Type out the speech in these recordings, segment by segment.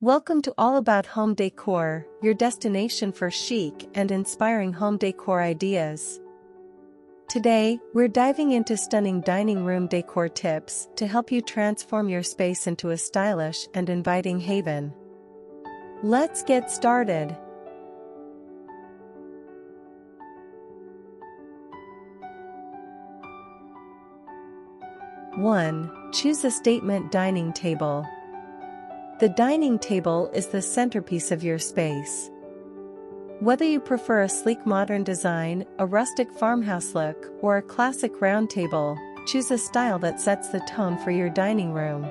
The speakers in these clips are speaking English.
Welcome to All About Home Decor, your destination for chic and inspiring home decor ideas. Today, we're diving into stunning dining room decor tips to help you transform your space into a stylish and inviting haven. Let's get started. One, choose a statement dining table. The dining table is the centerpiece of your space. Whether you prefer a sleek modern design, a rustic farmhouse look, or a classic round table, choose a style that sets the tone for your dining room.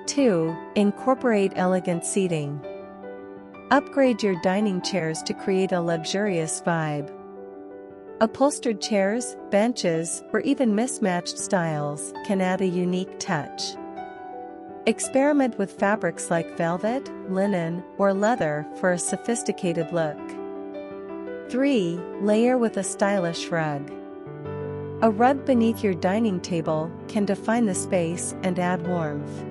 Two, incorporate elegant seating. Upgrade your dining chairs to create a luxurious vibe. Upholstered chairs, benches, or even mismatched styles can add a unique touch. Experiment with fabrics like velvet, linen, or leather for a sophisticated look. 3. Layer with a stylish rug. A rug beneath your dining table can define the space and add warmth.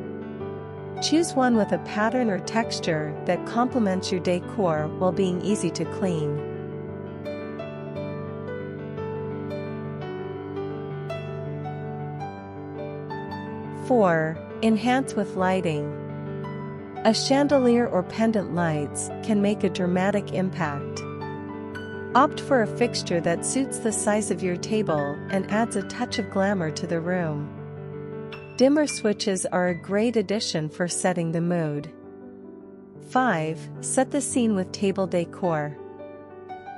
Choose one with a pattern or texture that complements your decor while being easy to clean. 4. Enhance with lighting. A chandelier or pendant lights can make a dramatic impact. Opt for a fixture that suits the size of your table and adds a touch of glamour to the room. Dimmer switches are a great addition for setting the mood. 5. Set the scene with table decor.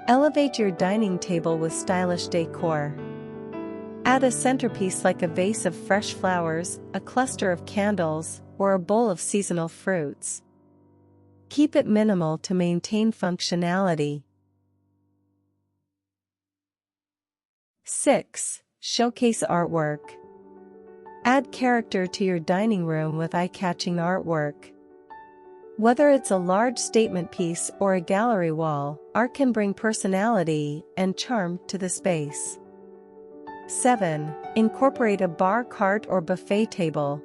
Elevate your dining table with stylish decor. Add a centerpiece like a vase of fresh flowers, a cluster of candles, or a bowl of seasonal fruits. Keep it minimal to maintain functionality. 6. Showcase artwork. Add character to your dining room with eye-catching artwork. Whether it's a large statement piece or a gallery wall, art can bring personality and charm to the space. 7. Incorporate a bar cart or buffet table.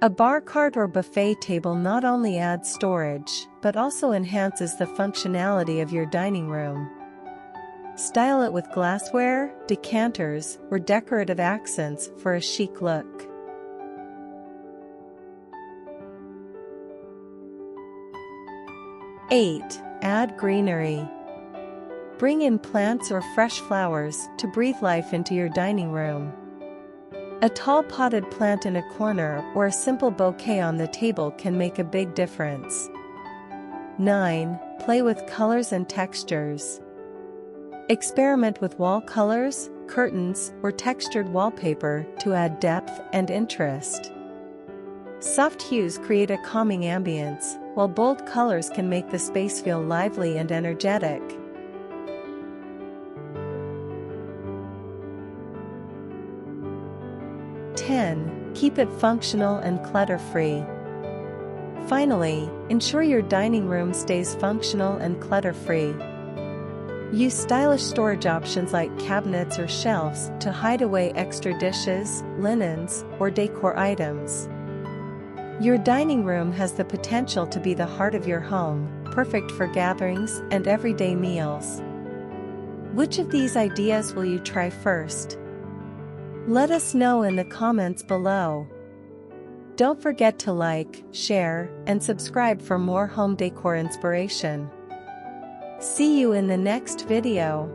A bar cart or buffet table not only adds storage, but also enhances the functionality of your dining room. Style it with glassware, decanters, or decorative accents for a chic look. 8. Add greenery. Bring in plants or fresh flowers to breathe life into your dining room. A tall potted plant in a corner or a simple bouquet on the table can make a big difference. 9. Play with colors and textures. Experiment with wall colors, curtains, or textured wallpaper to add depth and interest. Soft hues create a calming ambience, while bold colors can make the space feel lively and energetic. 10. Keep it functional and clutter-free. Finally, ensure your dining room stays functional and clutter-free. Use stylish storage options like cabinets or shelves to hide away extra dishes, linens, or decor items. Your dining room has the potential to be the heart of your home, perfect for gatherings and everyday meals. Which of these ideas will you try first? Let us know in the comments below. Don't forget to like, share, and subscribe for more home decor inspiration. See you in the next video.